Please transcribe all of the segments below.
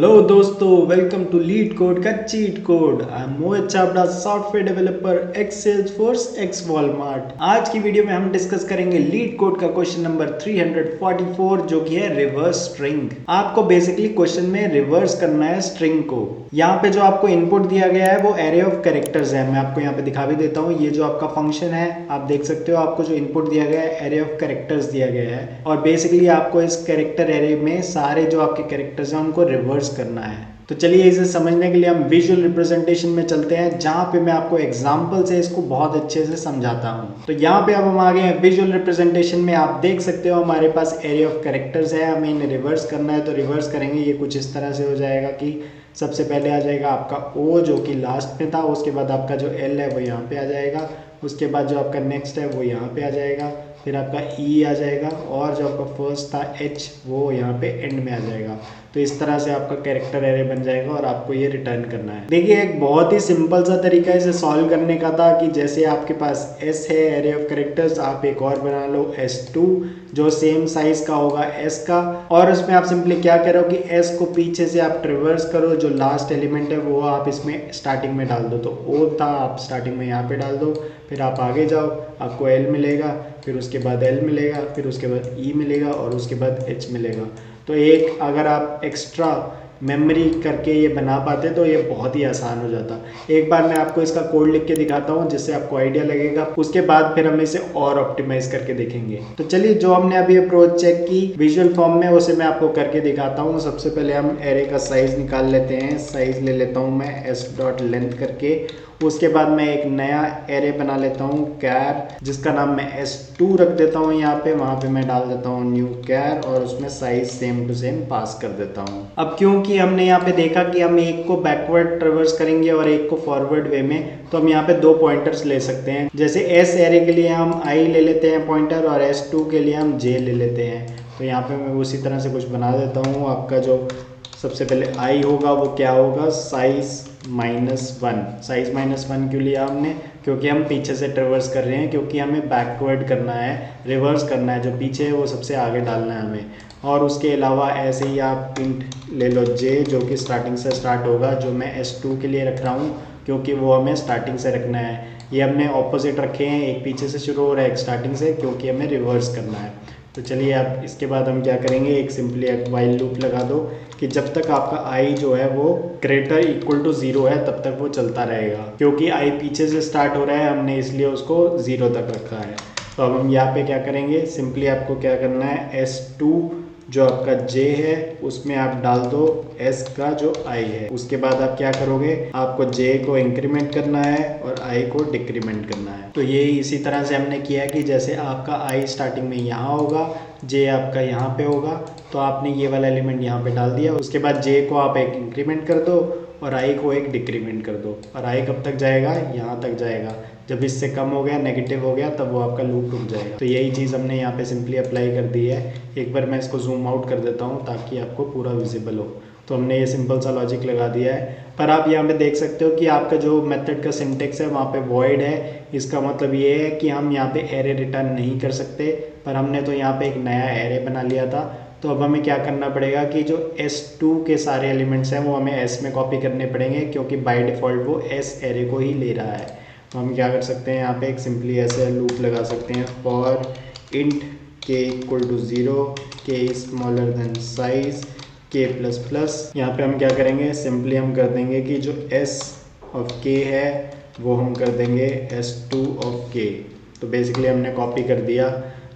Hello दोस्तों, welcome to leet code का cheat code. I am Mohit Chavda, software developer x Salesforce x Walmart. आज की video में हम डिस्कस करेंगे लीड कोड का क्वेश्चन नंबर 344 जो कि है रिवर्स स्ट्रिंग। आपको बेसिकली क्वेश्चन में रिवर्स करना है स्ट्रिंग को। यहाँ पे जो आपको इनपुट दिया गया है वो एरे ऑफ कैरेक्टर्स है। मैं आपको यहाँ पे दिखा भी देता हूँ। ये जो आपका फंक्शन है आप देख सकते हो, आपको जो इनपुट दिया गया है एरे ऑफ कैरेक्टर्स दिया गया है और बेसिकली आपको इस कैरेक्टर एरे में सारे जो आपके कैरेक्टर्स हैं उनको रिवर्स करना है। तो चलिए इसे समझने के लिए हम विजुअल रिप्रेजेंटेशन में चलते हैं, जहां पे मैं आपको एग्जांपल से इसको बहुत अच्छे से समझाता हूं। तो यहाँ पे अब हम आ गए हैं विजुअल रिप्रेजेंटेशन में। आप देख सकते हो हमारे पास एरे ऑफ कैरेक्टर्स है, हमें इन्हें रिवर्स करना है। तो रिवर्स करेंगे, ये कुछ इस तरह से हो जाएगा कि सबसे पहले आ जाएगा आपका ओ जो कि लास्ट में था, उसके बाद आपका जो एल है वो यहाँ पे आ जाएगा, उसके बाद जो आपका नेक्स्ट है वो यहाँ पे आ जाएगा, फिर आपका ई आ जाएगा और जो आपका फर्स्ट था एच वो यहाँ पे एंड में आ जाएगा। तो इस तरह से आपका कैरेक्टर एरे बन जाएगा और आपको ये रिटर्न करना है। देखिए एक बहुत ही सिंपल सा तरीका इसे सॉल्व करने का था कि जैसे आपके पास एस है एरे ऑफ कैरेक्टर्स, आप एक और बना लो S2 जो सेम साइज का होगा एस का, और उसमें आप सिंपली क्या करो कि एस को पीछे से आप ट्रिवर्स करो, जो लास्ट एलिमेंट है वो आप इसमें स्टार्टिंग में डाल दो। तो ओ था, आप स्टार्टिंग में यहाँ पे डाल दो, फिर आप आगे जाओ, आपको एल मिलेगा, फिर उसके बाद एल मिलेगा, फिर उसके बाद ई मिलेगा और उसके बाद एच मिलेगा। तो एक अगर आप एक्स्ट्रा मेमोरी करके ये बना पाते तो ये बहुत ही आसान हो जाता। एक बार मैं आपको इसका कोड लिख के दिखाता हूँ जिससे आपको आइडिया लगेगा, उसके बाद फिर हम इसे और ऑप्टिमाइज करके देखेंगे। तो चलिए जो हमने अभी अप्रोच चेक की विजुअल फॉर्म में उसे मैं आपको करके दिखाता हूँ। सबसे पहले हम एरे का साइज निकाल लेते हैं। साइज ले लेता हूँ मैं s डॉट लेंथ करके। उसके बाद मैं एक नया एरे बना लेता हूँ कैर, जिसका नाम मैं S2 रख देता हूँ यहाँ पे। वहाँ पे मैं डाल देता हूँ न्यू कैर और उसमें साइज सेम टू सेम पास कर देता हूँ। अब क्योंकि हमने यहाँ पे देखा कि हम एक को बैकवर्ड ट्रेवर्स करेंगे और एक को फॉरवर्ड वे में, तो हम यहाँ पे दो पॉइंटर्स ले सकते हैं। जैसे S एरे के लिए हम I ले लेते हैं पॉइंटर और S2 के लिए हम J ले लेते हैं। तो यहाँ पे मैं उसी तरह से कुछ बना देता हूँ। आपका जो सबसे पहले I होगा वो क्या होगा, साइज -1। साइज -1 क्यों लिया हमने, क्योंकि हम पीछे से ट्रेवर्स कर रहे हैं, क्योंकि हमें बैकवर्ड करना है, रिवर्स करना है। जो पीछे है वो सबसे आगे डालना है हमें। और उसके अलावा ऐसे ही आप इंट ले लो J जो कि स्टार्टिंग से स्टार्ट होगा, जो मैं S2 के लिए रख रहा हूँ क्योंकि वो हमें स्टार्टिंग से रखना है। ये हमने ऑपोजिट रखे हैं, एक पीछे से शुरू हो रहा है एक स्टार्टिंग से, क्योंकि हमें रिवर्स करना है। तो चलिए अब इसके बाद हम क्या करेंगे, एक सिंपली एक वाइल लूप लगा दो कि जब तक आपका I जो है वो ग्रेटर इक्वल टू 0 है तब तक वो चलता रहेगा। क्योंकि I पीछे से स्टार्ट हो रहा है हमने इसलिए उसको 0 तक रखा है। तो अब हम यहाँ पे क्या करेंगे, सिंपली आपको क्या करना है, S2 जो आपका J है उसमें आप डाल दो S का जो I है। उसके बाद आप क्या करोगे, आपको J को इंक्रीमेंट करना है और I को डिक्रीमेंट करना है। तो ये इसी तरह से हमने किया कि जैसे आपका I स्टार्टिंग में यहाँ होगा, J आपका यहाँ पे होगा, तो आपने ये वाला एलिमेंट यहाँ पे डाल दिया। उसके बाद J को आप एक इंक्रीमेंट कर दो और I को एक डिक्रीमेंट कर दो। और I कब तक जाएगा, यहाँ तक जाएगा। जब इससे कम हो गया, नेगेटिव हो गया, तब वो आपका लूप रुक जाएगा। तो यही चीज़ हमने यहाँ पे सिंपली अप्लाई कर दी है। एक बार मैं इसको जूम आउट कर देता हूँ ताकि आपको पूरा विजिबल हो। तो हमने ये सिंपल सा लॉजिक लगा दिया है। पर आप यहाँ पे देख सकते हो कि आपका जो मेथड का सिंटेक्स है वहाँ पे वॉइड है। इसका मतलब ये है कि हम यहाँ पे एरे रिटर्न नहीं कर सकते, पर हमने तो यहाँ पे एक नया एरे बना लिया था। तो अब हमें क्या करना पड़ेगा कि जो S2 के सारे एलिमेंट्स हैं वो हमें S में कॉपी करने पड़ेंगे, क्योंकि बाय डिफ़ॉल्ट वो S एरे को ही ले रहा है। तो हम क्या कर सकते हैं, यहाँ पे एक सिंपली ऐसे लूप लगा सकते हैं, for int k equal to 0, k smaller than size k plus plus. यहाँ पे हम क्या करेंगे, सिंपली हम कर देंगे कि जो S ऑफ k है वो हम कर देंगे S2 ऑफ k। तो बेसिकली हमने कॉपी कर दिया,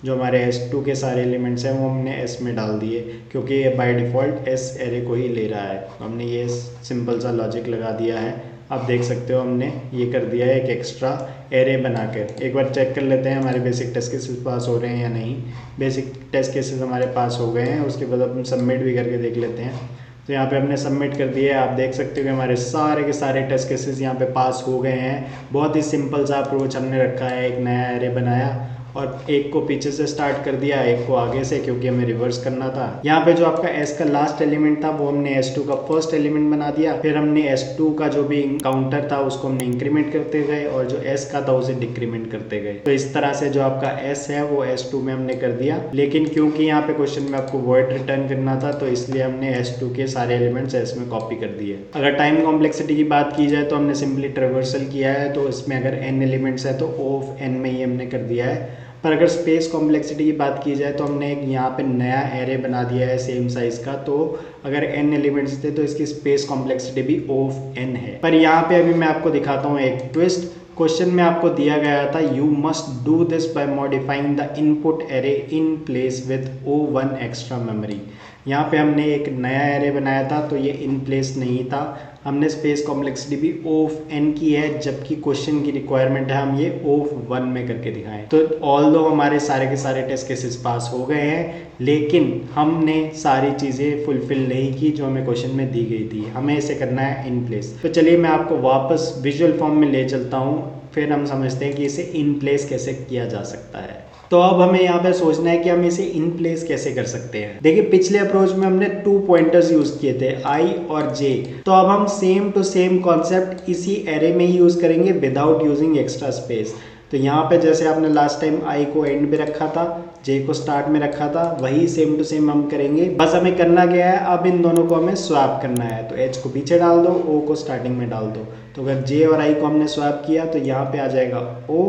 जो हमारे S2 के सारे एलिमेंट्स हैं वो हमने S में डाल दिए, क्योंकि ये बाय डिफ़ॉल्ट S एरे को ही ले रहा है। हमने ये सिंपल सा लॉजिक लगा दिया है। आप देख सकते हो हमने ये कर दिया है एक एक्स्ट्रा एरे बनाकर। एक बार चेक कर लेते हैं हमारे बेसिक टेस्ट केसेस पास हो रहे हैं या नहीं। बेसिक टेस्ट केसेस हमारे पास हो गए हैं। उसके बाद हम सबमिट भी करके देख लेते हैं। तो यहाँ पे हमने सबमिट कर दिया है। आप देख सकते हो कि हमारे सारे के सारे टेस्ट केसेस यहाँ पे पास हो गए हैं। बहुत ही सिंपल सा अप्रोच हमने रखा है, एक नया एरे बनाया और एक को पीछे से स्टार्ट कर दिया, एक को आगे से, क्योंकि हमें रिवर्स करना था। यहाँ पे जो आपका S का लास्ट एलिमेंट था वो हमने S2 का फर्स्ट एलिमेंट बना दिया। फिर हमने S2 का जो भी काउंटर था उसको हमने इंक्रीमेंट करते गए और जो S का था उसे डिक्रीमेंट करते गए। तो इस तरह से जो आपका S है वो S2 में हमने कर दिया। लेकिन क्योंकि यहाँ पे क्वेश्चन में आपको वॉइड रिटर्न करना था तो इसलिए हमने S2 के सारे एलिमेंट्स S में कॉपी कर दिए। अगर टाइम कॉम्प्लेक्सिटी की बात की जाए तो हमने सिंपली ट्रावर्सल किया है, तो इसमें अगर n एलिमेंट्स है तो O ऑफ n में ही हमने कर दिया है। पर अगर स्पेस कॉम्प्लेक्सिटी की बात की जाए तो हमने एक यहाँ पे नया एरे बना दिया है सेम साइज का। तो अगर n एलिमेंट्स थे तो इसकी स्पेस कॉम्प्लेक्सिटी भी O ऑफ n है। पर यहाँ पे अभी मैं आपको दिखाता हूँ एक ट्विस्ट। क्वेश्चन में आपको दिया गया था you must do this by modifying the input array in place with O1 extra memory. यहाँ पे हमने एक नया एरे बनाया था तो ये इन प्लेस नहीं था। हमने स्पेस कॉम्प्लेक्सिटी भी O ऑफ n की है, जबकि क्वेश्चन की रिक्वायरमेंट है हम ये O ऑफ 1 में करके दिखाएं। तो ऑल्दो हमारे सारे के सारे टेस्ट केसेस पास हो गए हैं, लेकिन हमने सारी चीज़ें फुलफिल नहीं की जो हमें क्वेश्चन में दी गई थी। हमें इसे करना है इन प्लेस। तो चलिए मैं आपको वापस विजुअल फॉर्म में ले चलता हूँ, फिर हम समझते हैं कि इसे इन प्लेस कैसे किया जा सकता है। तो अब हमें यहाँ पे सोचना है कि हम इसे इन प्लेस कैसे कर सकते हैं। देखिए पिछले अप्रोच में हमने 2 पॉइंटर्स यूज किए थे I और J। तो अब हम सेम टू सेम कॉन्सेप्ट इसी एरे में ही यूज करेंगे विदाउट यूजिंग एक्स्ट्रा स्पेस। तो यहाँ पे जैसे आपने लास्ट टाइम I को एंड में रखा था, J को स्टार्ट में रखा था, वही सेम टू सेम हम करेंगे। बस हमें करना क्या है, अब इन दोनों को हमें स्वैप करना है। तो H को पीछे डाल दो, O को स्टार्टिंग में डाल दो। तो अगर J और I को हमने स्वैप किया तो यहाँ पे आ जाएगा O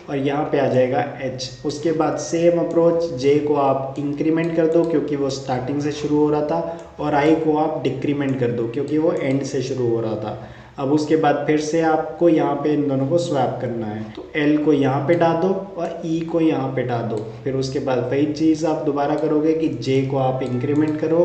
और यहाँ पे आ जाएगा H। उसके बाद सेम अप्रोच, J को आप इंक्रीमेंट कर दो क्योंकि वो स्टार्टिंग से शुरू हो रहा था, और I को आप डिक्रीमेंट कर दो क्योंकि वो एंड से शुरू हो रहा था। अब उसके बाद फिर से आपको यहाँ पे इन दोनों को स्वैप करना है। तो L को यहाँ पे डाल दो और E को यहाँ पे डाल दो। फिर उसके बाद वही चीज़ आप दोबारा करोगे कि J को आप इंक्रीमेंट करो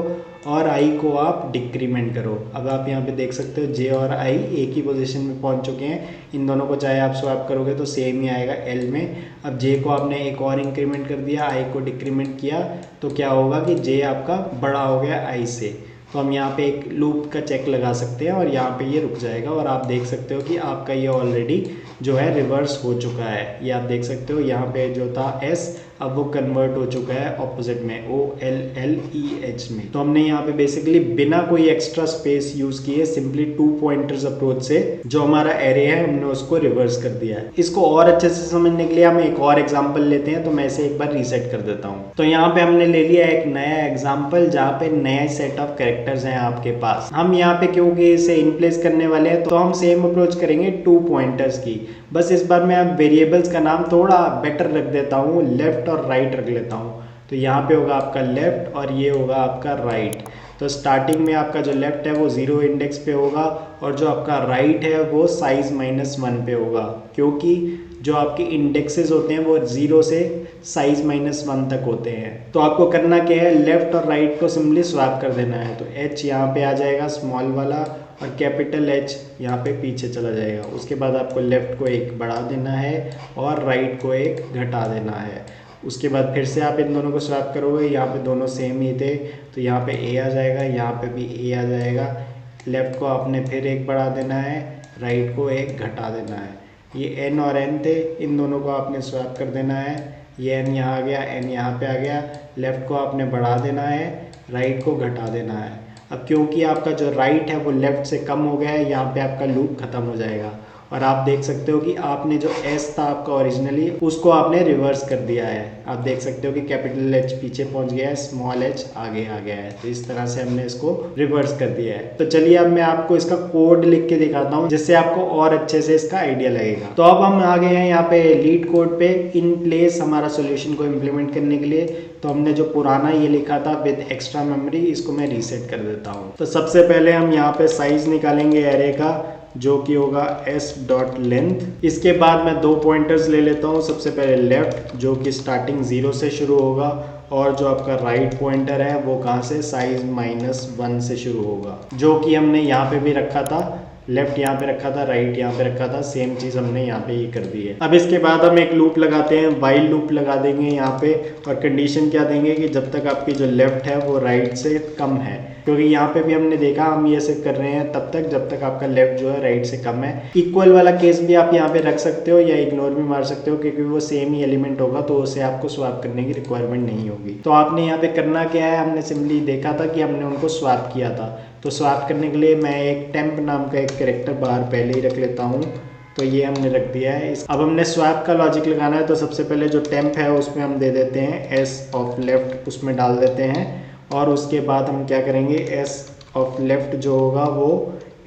और I को आप डिक्रीमेंट करो। अब आप यहाँ पे देख सकते हो J और I एक ही पोजीशन में पहुँच चुके हैं। इन दोनों को चाहे आप स्वैप करोगे तो सेम ही आएगा L में। अब J को आपने एक और इंक्रीमेंट कर दिया, I को डिक्रीमेंट किया, तो क्या होगा कि J आपका बड़ा हो गया I से। तो हम यहाँ पे एक लूप का चेक लगा सकते हैं और यहाँ पे ये रुक जाएगा और आप देख सकते हो कि आपका ये ऑलरेडी जो है रिवर्स हो चुका है। ये आप देख सकते हो यहाँ पे जो था S अब वो कन्वर्ट हो चुका है ऑपोजिट में OLLEH में। तो हमने यहाँ पे बेसिकली बिना कोई एक्स्ट्रा स्पेस यूज किए सिंपली 2 पॉइंटर्स अप्रोच से जो हमारा एरे है हमने उसको रिवर्स कर दिया है। इसको और अच्छे से समझने के लिए हम एक और एग्जांपल लेते हैं। तो मैं इसे एक बार रीसेट कर देता हूँ। तो यहाँ पे हमने ले लिया एक नया एग्जाम्पल जहाँ पे नया सेट ऑफ कैरेक्टर्स हैं आपके पास। हम यहाँ पे क्योंकि इसे इन प्लेस करने वाले हैं तो हम सेम अप्रोच करेंगे 2 पॉइंटर्स की। बस इस बार मैं अब वेरिएबल्स का नाम थोड़ा बेटर रख देता हूँ, लेफ्ट और राइट रख लेता हूँ। तो यहाँ पे होगा आपका लेफ्ट और ये होगा आपका राइट। तो स्टार्टिंग में आपका जो लेफ्ट है वो 0 इंडेक्स पे होगा और जो आपका राइट है वो साइज -1 पे होगा, क्योंकि जो आपके इंडेक्सेस होते हैं वो 0 से साइज -1 तक होते हैं। तो आपको करना क्या है, लेफ्ट और राइट को सिंपली स्वैप कर देना है। तो H यहाँ पे आ जाएगा स्मॉल वाला और कैपिटल H यहाँ पे पीछे चला जाएगा। उसके बाद आपको लेफ्ट को एक बढ़ा देना है और राइट को एक घटा देना है। उसके बाद फिर से आप इन दोनों को स्वैप करोगे, यहाँ पे दोनों सेम ही थे तो यहाँ पे A आ जाएगा, यहाँ पे भी A आ जाएगा। लेफ्ट को आपने फिर एक बढ़ा देना है, राइट को एक घटा देना है। ये N और N थे, इन दोनों को आपने स्वैप कर देना है। ये N यहाँ आ गया, N यहाँ पे आ गया। लेफ्ट को आपने बढ़ा देना है, राइट को घटा देना है। अब क्योंकि आपका जो राइट है वो लेफ्ट से कम हो गया है, यहाँ पे आपका लूप खत्म हो जाएगा। और आप देख सकते हो कि आपने जो S था आपका ओरिजिनली उसको आपने रिवर्स कर दिया है। आप देख सकते हो कि कैपिटल H पीछे पहुंच गया है, स्मॉल h आगे आ गया है। तो इस तरह से हमने इसको रिवर्स कर दिया है। तो चलिए अब मैं आपको इसका कोड लिख के दिखाता हूँ जिससे आपको और अच्छे से इसका आइडिया लगेगा। तो अब हम आ गए हैं यहाँ पे लीड कोड पे इन प्लेस हमारा सोल्यूशन को इम्प्लीमेंट करने के लिए। तो हमने जो पुराना ये लिखा था विद एक्स्ट्रा मेमोरी, इसको मैं रीसेट कर देता हूँ। तो सबसे पहले हम यहाँ पे साइज निकालेंगे एरे का जो कि होगा s.length। इसके बाद मैं 2 पॉइंटर्स ले लेता हूँ। सबसे पहले लेफ्ट जो कि स्टार्टिंग 0 से शुरू होगा और जो आपका राइट पॉइंटर है वो कहाँ से, साइज -1 से शुरू होगा, जो कि हमने यहाँ पे भी रखा था। लेफ्ट यहाँ पे रखा था, राइट यहाँ पे रखा था, सेम चीज़ हमने यहाँ पे ये कर दी है। अब इसके बाद हम एक लूप लगाते हैं, वाइल लूप लगा देंगे यहाँ पे और कंडीशन क्या देंगे कि जब तक आपकी जो लेफ्ट है वो राइट से कम है, क्योंकि यहाँ पे भी हमने देखा हम ये सिर्फ कर रहे हैं तब तक जब तक आपका लेफ्ट जो है राइट से कम है। इक्वल वाला केस भी आप यहाँ पे रख सकते हो या इग्नोर भी मार सकते हो, क्योंकि वो सेम ही एलिमेंट होगा तो उसे आपको स्वैप करने की रिक्वायरमेंट नहीं होगी। तो आपने यहाँ पे करना क्या है, हमने सिंपली देखा था कि हमने उनको स्वैप किया था, तो स्वैप करने के लिए मैं एक टेम्प नाम का एक कैरेक्टर बाहर पहले ही रख लेता हूँ। तो ये हमने रख दिया है। अब हमने स्वैप का लॉजिक लगाना है, तो सबसे पहले जो टेम्प है उसमें हम दे देते हैं एस ऑफ लेफ्ट, उसमें डाल देते हैं। और उसके बाद हम क्या करेंगे, एस ऑफ लेफ्ट जो होगा वो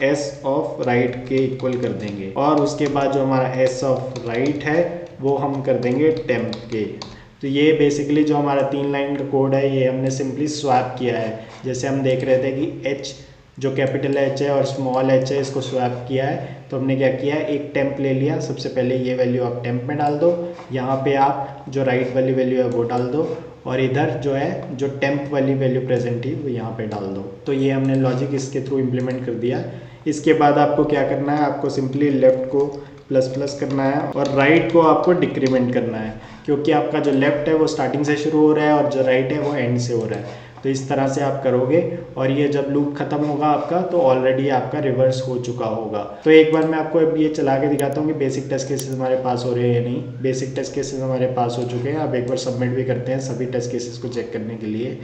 एस ऑफ राइट के इक्वल कर देंगे। और उसके बाद जो हमारा एस ऑफ राइट है वो हम कर देंगे टेम्प के। तो ये बेसिकली जो हमारा 3 लाइन का कोड है ये हमने सिंपली स्वैप किया है। जैसे हम देख रहे थे कि एच जो कैपिटल एच है और स्मॉल एच है इसको स्वैप किया है, तो हमने क्या किया, एक टेम्प ले लिया। सबसे पहले ये वैल्यू आप टेम्प में डाल दो, यहाँ पे आप जो राइट वाली वैल्यू है वो डाल दो, और इधर जो है जो टेम्प वाली वैल्यू प्रेजेंट थी वो यहाँ पे डाल दो। तो ये हमने लॉजिक इसके थ्रू इम्प्लीमेंट कर दिया। इसके बाद आपको क्या करना है, आपको सिंपली लेफ्ट को प्लस प्लस करना है और राइट को आपको डिक्रीमेंट करना है, क्योंकि आपका जो लेफ्ट है वो स्टार्टिंग से शुरू हो रहा है और जो राइट है वो एंड से हो रहा है। तो इस तरह से आप करोगे और ये जब लूप खत्म होगा आपका तो ऑलरेडी आपका रिवर्स हो चुका होगा। तो एक बार मैं आपको अब ये चला के दिखाता हूँ कि बेसिक टेस्ट केसेस हमारे पास हो रहे हैं या नहीं। बेसिक टेस्ट केसेस हमारे पास हो चुके हैं। अब एक बार सबमिट भी करते हैं सभी टेस्ट केसेस को चेक करने के लिए।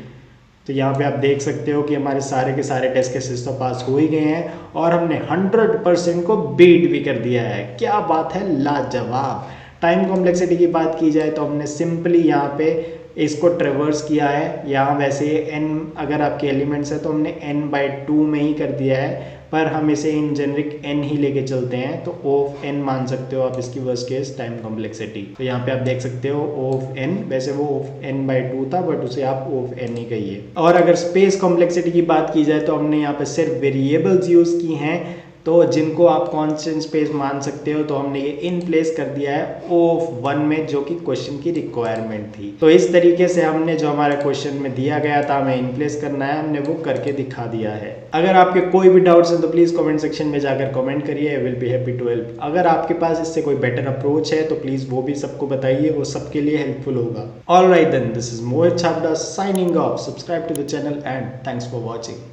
तो यहाँ पे आप देख सकते हो कि हमारे सारे के सारे टेस्ट केसेस तो पास हो ही गए हैं और हमने 100% को बीट भी कर दिया है। क्या बात है, लाजवाब। टाइम कॉम्प्लेक्सिटी की बात की जाए तो हमने सिंपली यहाँ पे इसको ट्रेवर्स किया है। यहाँ वैसे n अगर आपके एलिमेंट्स है तो हमने n/2 में ही कर दिया है, पर हम इसे इन जेनरिक n ही लेके चलते हैं, तो O ऑफ n मान सकते हो आप इसकी वर्स्ट केस टाइम कॉम्प्लेक्सिटी। तो यहाँ पे आप देख सकते हो O ऑफ n, वैसे वो O ऑफ n/2 था बट उसे आप O ऑफ n ही कहिए। और अगर स्पेस कॉम्प्लेक्सिटी की बात की जाए तो हमने यहाँ पे सिर्फ वेरिएबल्स यूज की हैं, तो जिनको आप कांस्टेंट स्पेस मान सकते हो, तो हमने ये इन प्लेस कर दिया है O ऑफ 1 में, जो कि क्वेश्चन की रिक्वायरमेंट थी। तो इस तरीके से हमने जो हमारे क्वेश्चन में दिया गया था हमें इन प्लेस करना है, हमने वो करके दिखा दिया है। अगर आपके कोई भी डाउट्स हैं तो प्लीज कमेंट सेक्शन में जाकर कमेंट करिए, I will be happy to help. अगर आपके पास इससे कोई बेटर अप्रोच है तो प्लीज वो भी सबको बताइए, वो सबके लिए हेल्पफुल होगा। Alright then, this is Mohit Chhabra signing off. Subscribe to the channel and thanks for watching.